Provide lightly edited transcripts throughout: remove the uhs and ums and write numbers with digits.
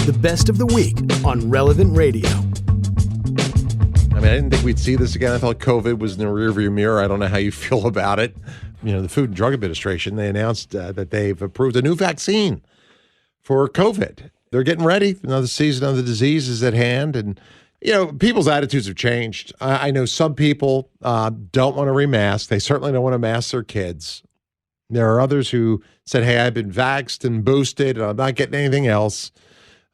The best of the week on Relevant Radio. I mean, I didn't think we'd see this again. I thought COVID was in the rearview mirror. I don't know how you feel about it. You know, the Food and Drug Administration, they announced that they've approved a new vaccine for COVID. They're getting ready. Another season of the disease is at hand. And, you know, people's attitudes have changed. I know some people don't want to remask. They certainly don't want to mask their kids. There are others who said, hey, I've been vaxxed and boosted, and I'm not getting anything else.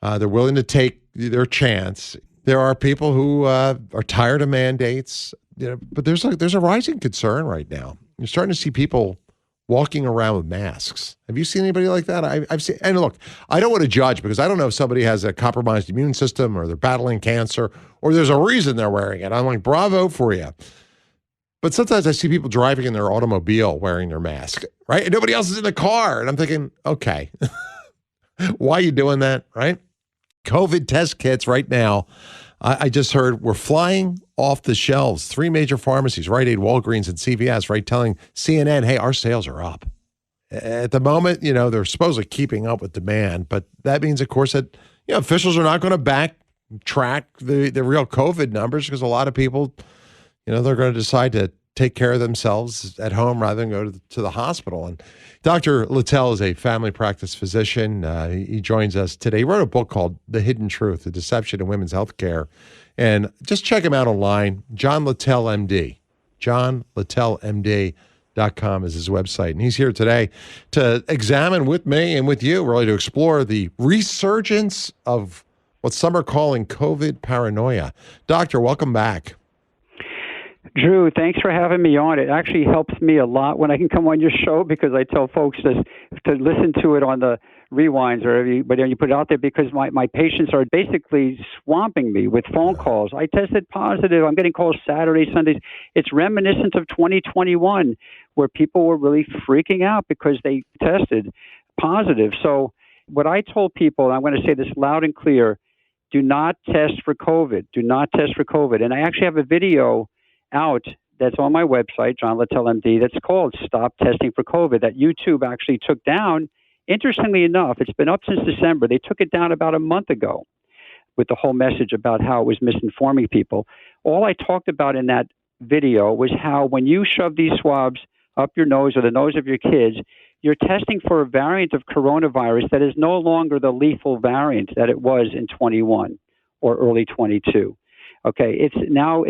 They're willing to take their chance. There are people who are tired of mandates, you know, but there's a rising concern right now. You're starting to see people walking around with masks. Have you seen anybody like that? I've seen, and look, I don't want to judge because I don't know if somebody has a compromised immune system or they're battling cancer or there's a reason they're wearing it. I'm like, bravo for you. But sometimes I see people driving in their automobile wearing their mask, right? And nobody else is in the car. And I'm thinking, okay, why are you doing that, right? COVID test kits right now, I just heard we're flying off the shelves. 3 major pharmacies, Rite Aid, Walgreens, and CVS, right, telling CNN, hey, our sales are up. At the moment, you know, they're supposedly keeping up with demand, but that means, of course, that, you know, officials are not going to backtrack the real COVID numbers because a lot of people, you know, they're going to decide to take care of themselves at home rather than go to the hospital. And Dr. Littell is a family practice physician. He joins us today. He wrote a book called The Hidden Truth, The Deception in Women's Healthcare. And just check him out online, John Littell, MD. JohnLittellMD.com is his website. And he's here today to examine with me and with you, really to explore the resurgence of what some are calling COVID paranoia. Doctor, welcome back. Drew, thanks for having me on. It actually helps me a lot when I can come on your show because I tell folks to listen to it on the rewinds or when you put it out there because my patients are basically swamping me with phone calls. I tested positive. I'm getting calls Saturdays, Sundays. It's reminiscent of 2021 where people were really freaking out because they tested positive. So what I told people, and I'm going to say this loud and clear, do not test for COVID. Do not test for COVID. And I actually have a video out that's on my website, John Littell MD, that's called Stop Testing for COVID, that YouTube actually took down. Interestingly enough, it's been up since December. They took it down about a month ago with the whole message about how it was misinforming people. All I talked about in that video was how when you shove these swabs up your nose or the nose of your kids, you're testing for a variant of coronavirus that is no longer the lethal variant that it was in 21 or early 22. Okay, it's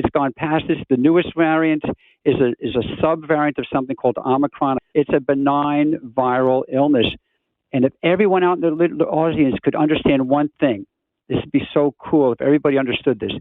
gone past this. The newest variant is a sub-variant of something called Omicron. It's a benign viral illness. And if everyone out in the audience could understand one thing, this would be so cool if everybody understood this.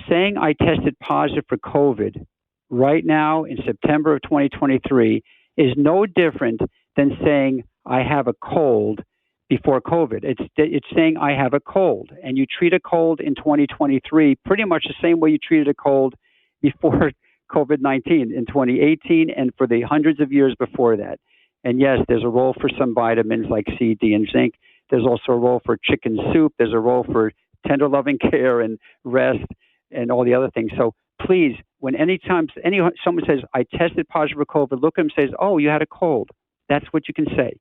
Saying I tested positive for COVID right now in September of 2023 is no different than saying I have a cold before COVID. It's saying I have a cold, and you treat a cold in 2023 pretty much the same way you treated a cold before COVID-19 in 2018 and for the hundreds of years before that. And yes, there's a role for some vitamins like C, D, and zinc. There's also a role for chicken soup. There's a role for tender loving care and rest and all the other things. So please, when someone says, I tested positive for COVID, look at them and says, oh, you had a cold. That's what you can say.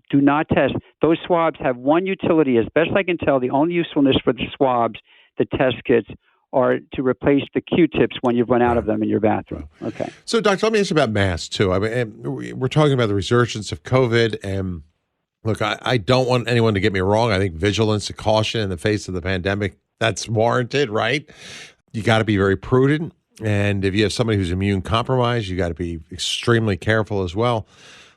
Do not test. Those swabs have one utility. As best I can tell, the only usefulness for the swabs, the test kits, are to replace the Q-tips when you've run out of them in your bathroom. Okay. So, Doctor, let me ask you about masks, too. I mean, we're talking about the resurgence of COVID. And look, I don't want anyone to get me wrong. I think vigilance and caution in the face of the pandemic, that's warranted, right? You got to be very prudent. And if you have somebody who's immune compromised, you got to be extremely careful as well.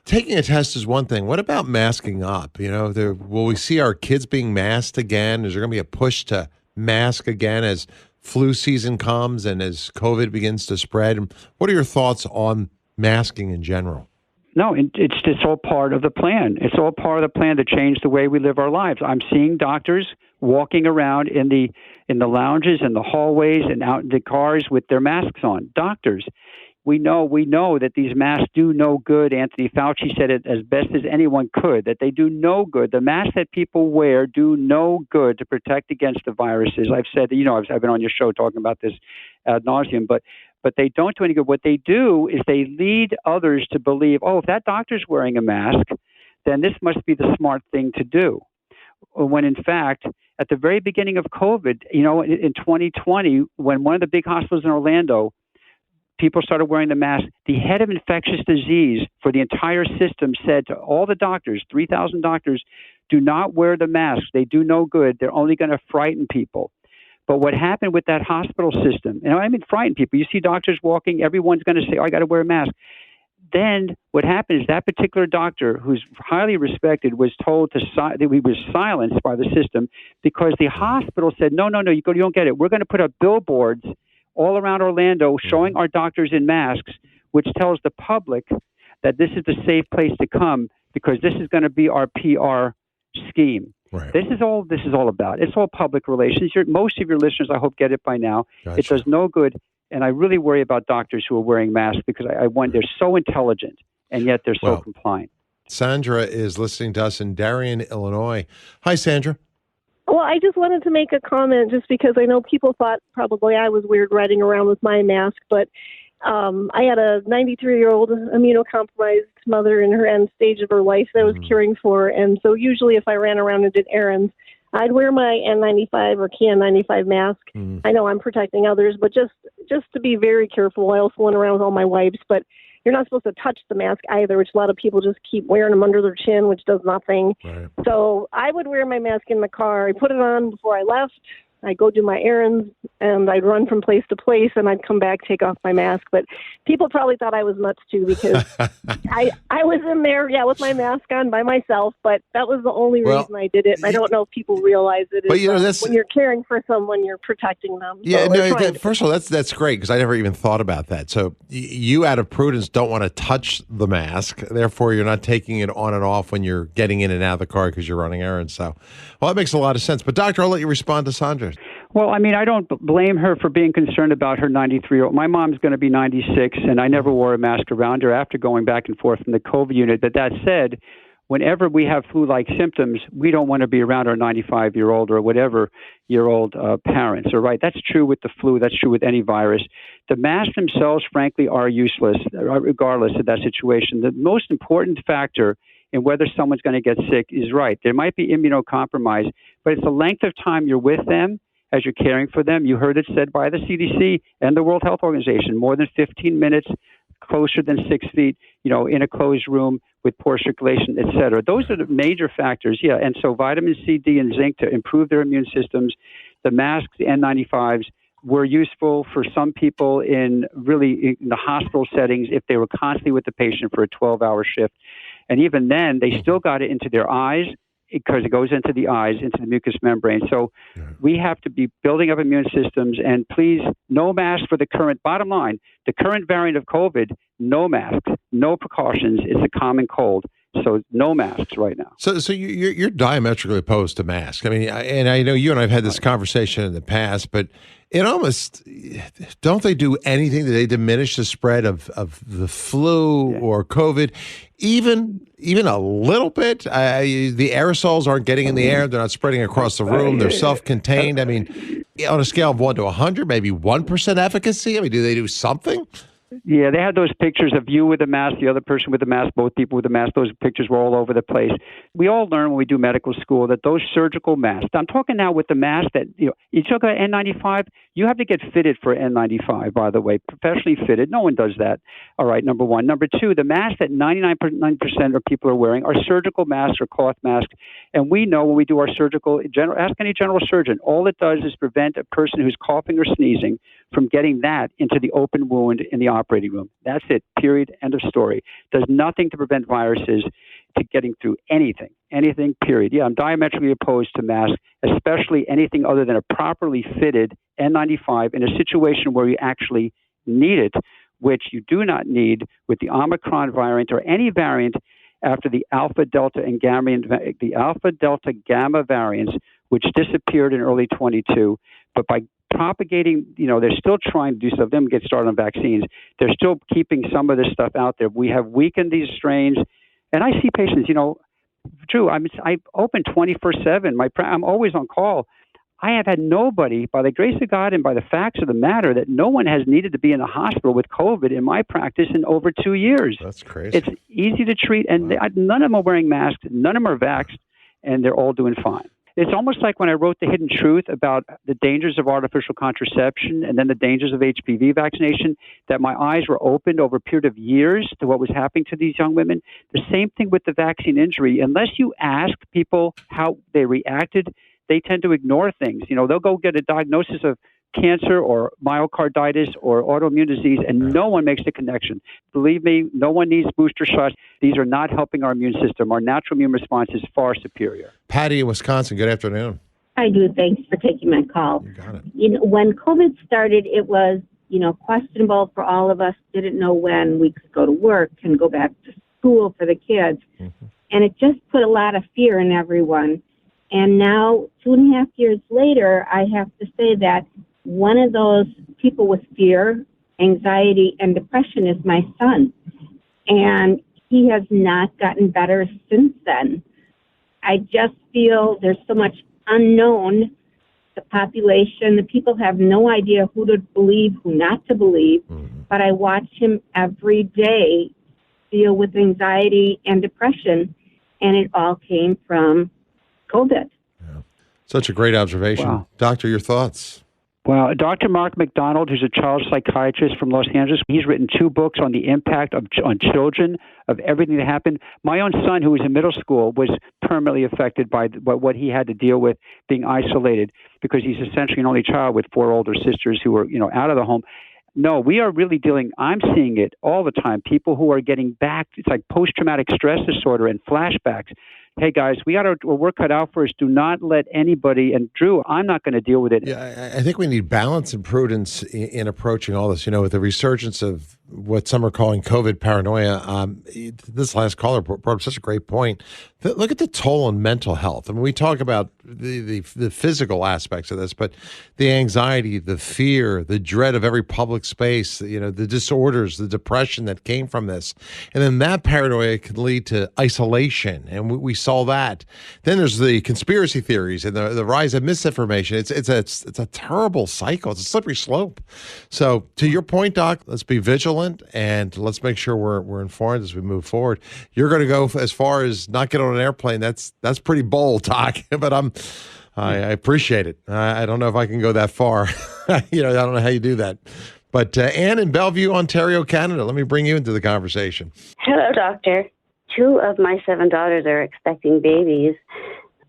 Taking a test is one thing. What about masking up? You know, will we see our kids being masked again? Is there going to be a push to mask again as flu season comes and as COVID begins to spread? What are your thoughts on masking in general? No, it's all part of the plan. It's all part of the plan to change the way we live our lives. I'm seeing doctors walking around in the lounges and the hallways and out in the cars with their masks on. Doctors. We know that these masks do no good. Anthony Fauci said it as best as anyone could, that they do no good. The masks that people wear do no good to protect against the viruses. I've said, I've been on your show talking about this ad nauseum, but they don't do any good. What they do is they lead others to believe, oh, if that doctor's wearing a mask, then this must be the smart thing to do. when in fact, at the very beginning of COVID, in 2020, when one of the big hospitals in Orlando, people started wearing the mask, the head of infectious disease for the entire system said to all the doctors, 3,000 doctors, do not wear the masks. They do no good. They're only going to frighten people. But what happened with that hospital system, and I mean frighten people, you see doctors walking, everyone's going to say, oh, I got to wear a mask. Then what happened is that particular doctor, who's highly respected, was told that he was silenced by the system because the hospital said, no, you don't get it. We're going to put up billboards all around Orlando showing our doctors in masks, which tells the public that this is the safe place to come because this is going to be our PR scheme. Right. This is all about. It's all public relations. Most of your listeners, I hope, get it by now. Gotcha. It does no good. And I really worry about doctors who are wearing masks because I wonder, they're so intelligent and yet they're so compliant. Sandra is listening to us in Darien, Illinois. Hi, Sandra. Well, I just wanted to make a comment just because I know people thought probably I was weird riding around with my mask, but I had a 93-year-old immunocompromised mother in her end stage of her life that I was caring for, and so usually if I ran around and did errands, I'd wear my N95 or KN95 mask. I know I'm protecting others, but just to be very careful. I also went around with all my wipes, but you're not supposed to touch the mask either, which a lot of people just keep wearing them under their chin, which does nothing. Right. So I would wear my mask in the car. I put it on before I left. I'd go do my errands, and I'd run from place to place, and I'd come back, take off my mask. But people probably thought I was nuts, too, because I was in there, with my mask on by myself, but that was the only reason I did it. And I don't know if people realize it. But, when you're caring for someone, you're protecting them. Yeah, so first of all, that's great, because I never even thought about that. So you, out of prudence, don't want to touch the mask. Therefore, you're not taking it on and off when you're getting in and out of the car because you're running errands. So, that makes a lot of sense. But, Doctor, I'll let you respond to Sandra. Well, I mean, I don't blame her for being concerned about her 93-year-old. My mom's going to be 96, and I never wore a mask around her after going back and forth from the COVID unit. But that said, whenever we have flu-like symptoms, we don't want to be around our 95-year-old or whatever-year-old parents. All right, that's true with the flu. That's true with any virus. The masks themselves, frankly, are useless, regardless of that situation. The most important factor in whether someone's going to get sick is right. There might be immunocompromised, but it's the length of time you're with them as you're caring for them. You heard it said by the CDC and the World Health Organization, more than 15 minutes, closer than 6 feet, in a closed room with poor circulation, et cetera. Those are the major factors, And so vitamin C, D, and zinc to improve their immune systems. The masks, the N95s, were useful for some people in the hospital settings if they were constantly with the patient for a 12-hour shift. And even then, they still got it into their eyes, because it goes into the eyes, into the mucous membrane. So we have to be building up immune systems, and please, no mask for the bottom line, the current variant of COVID, no masks, no precautions. It's a common cold. So no masks right now. So you're diametrically opposed to masks. I mean, and I know you and I've had this conversation in the past, but it almost, don't they do anything? Do they diminish the spread of the flu or COVID? Even a little bit? The aerosols aren't getting in the air. They're not spreading across the room. They're self-contained. I mean, on a scale of 1 to 100, maybe 1% efficacy? I mean, do they do something? Yeah, they had those pictures of you with a mask, the other person with a mask, both people with a mask. Those pictures were all over the place. We all learn when we do medical school that those surgical masks, I'm talking now with the mask that, you talk about N95, you have to get fitted for N95, by the way, professionally fitted. No one does that. All right, number one. Number two, the masks that 99% of people are wearing are surgical masks or cloth masks. And we know when we do our ask any general surgeon, all it does is prevent a person who's coughing or sneezing from getting that into the open wound in the operating room. That's it, period, end of story. Does nothing to prevent viruses to getting through anything, period. Yeah, I'm diametrically opposed to masks, especially anything other than a properly fitted N95 in a situation where you actually need it, which you do not need with the Omicron variant or any variant after the Alpha, Delta, and Gamma variants, which disappeared in early 22. But by propagating, they're still trying to do stuff. Them get started on vaccines. They're still keeping some of this stuff out there. We have weakened these strains. And I see patients, Drew, I open 24/7. I'm always on call. I have had nobody, by the grace of God and by the facts of the matter, that no one has needed to be in the hospital with COVID in my practice in over 2 years. That's crazy. It's easy to treat, and none of them are wearing masks. None of them are vaxxed. and they're all doing fine. It's almost like when I wrote The Hidden Truth about the dangers of artificial contraception and then the dangers of HPV vaccination, that my eyes were opened over a period of years to what was happening to these young women. The same thing with the vaccine injury. Unless you ask people how they reacted, they tend to ignore things. They'll go get a diagnosis of cancer or myocarditis or autoimmune disease, and no one makes the connection. Believe me, no one needs booster shots. These are not helping our immune system. Our natural immune response is far superior. Patty in Wisconsin, good afternoon. I do. Thanks for taking my call. You got it. When COVID started, it was, questionable for all of us. Didn't know when we could go to work and go back to school for the kids. Mm-hmm. And it just put a lot of fear in everyone. And now, 2.5 years later, I have to say that one of those people with fear, anxiety, and depression is my son. And he has not gotten better since then. I just feel there's so much unknown. The population, the people have no idea who to believe, who not to believe. Mm-hmm. But I watch him every day deal with anxiety and depression, and it all came from COVID. Yeah. Such a great observation. Wow. Doctor, your thoughts? Well, Dr. Mark McDonald, who's a child psychiatrist from Los Angeles, he's written 2 books on the impact on children, of everything that happened. My own son, who was in middle school, was permanently affected by what he had to deal with being isolated, because he's essentially an only child with 4 older sisters who were, out of the home. No, we are really I'm seeing it all the time. People who are getting back, it's like post-traumatic stress disorder and flashbacks. Hey, guys, we got our work cut out for us. Do not let anybody, and Drew, I'm not going to deal with it. Yeah, I think we need balance and prudence in approaching all this. With the resurgence of what some are calling COVID paranoia, this last caller brought up such a great point. Look at the toll on mental health. I mean, we talk about the physical aspects of this, but the anxiety, the fear, the dread of every public space, the disorders, the depression that came from this. And then that paranoia can lead to isolation, and we saw that. Then there's the conspiracy theories and the rise of misinformation. It's a terrible cycle. It's a slippery slope. So to your point, Doc, let's be vigilant and let's make sure we're informed as we move forward. You're going to go as far as not get on an airplane. That's pretty bold, Doc, but I appreciate it. I don't know if I can go that far. I don't know how you do that. But Anne in Bellevue, Ontario, Canada, let me bring you into the conversation. Hello, doctor. 2 of my 7 daughters are expecting babies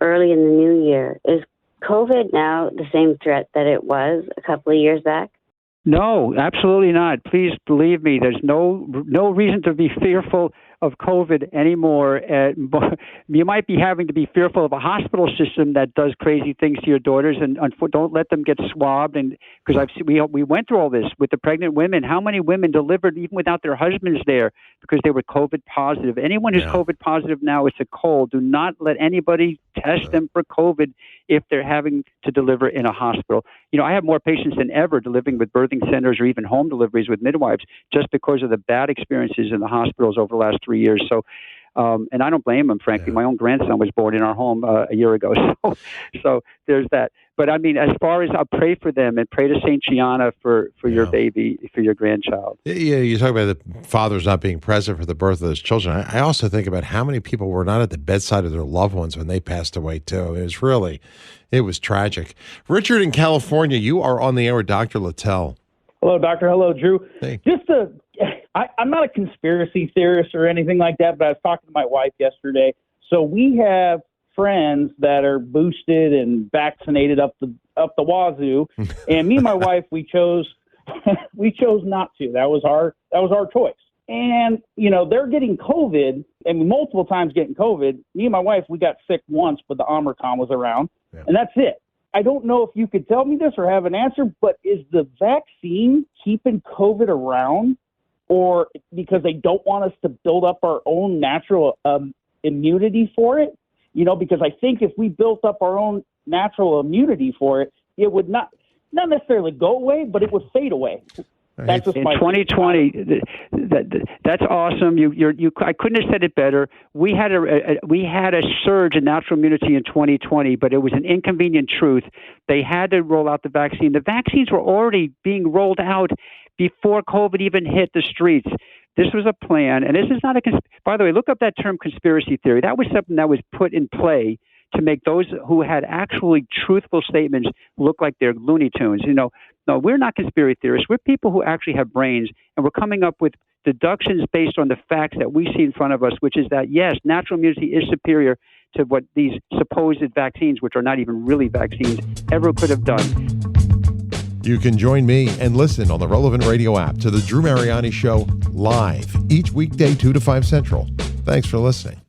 early in the new year. Is COVID now the same threat that it was a couple of years back? No, absolutely not. Please believe me. There's no reason to be fearful of COVID anymore. You might be having to be fearful of a hospital system that does crazy things to your daughters, and don't let them get swabbed. And because we went through all this with the pregnant women. How many women delivered even without their husbands there because they were COVID positive? Anyone who's COVID positive now, it's a cold. Do not let anybody test them for COVID if they're having to deliver in a hospital. I have more patients than ever delivering with birthing centers or even home deliveries with midwives just because of the bad experiences in the hospitals over the last 3 years. So, and I don't blame them, frankly. Yeah. My own grandson was born in our home a year ago. So there's that. But I mean, as far as I'll pray for them and pray to St. Gianna for your baby, for your grandchild. Yeah, you talk about the fathers not being present for the birth of those children. I also think about how many people were not at the bedside of their loved ones when they passed away, too. It was tragic. Richard in California, you are on the air with Dr. Littell. Hello, Doctor. Hello, Drew. Hey. I'm not a conspiracy theorist or anything like that, but I was talking to my wife yesterday. So we have friends that are boosted and vaccinated up the wazoo, and me and my wife, we chose not to. That was our choice. And they're getting COVID, and multiple times getting COVID. Me and my wife, we got sick once, but the Omicron was around, and that's it. I don't know if you could tell me this or have an answer, but is the vaccine keeping COVID around, or because they don't want us to build up our own natural immunity for it? Because I think if we built up our own natural immunity for it, it would not necessarily go away, but it would fade away. That's just in 2020. That's awesome. I couldn't have said it better. We had a surge in natural immunity in 2020, but it was an inconvenient truth. They had to roll out the vaccine. The vaccines were already being rolled out before COVID even hit the streets. This was a plan, and this is not by the way, look up that term conspiracy theory. That was something that was put in play to make those who had actually truthful statements look like they're Looney Tunes. No, we're not conspiracy theorists. We're people who actually have brains, and we're coming up with deductions based on the facts that we see in front of us, which is that, yes, natural immunity is superior to what these supposed vaccines, which are not even really vaccines, ever could have done. You can join me and listen on the Relevant Radio app to the Drew Mariani Show live each weekday 2 to 5 Central. Thanks for listening.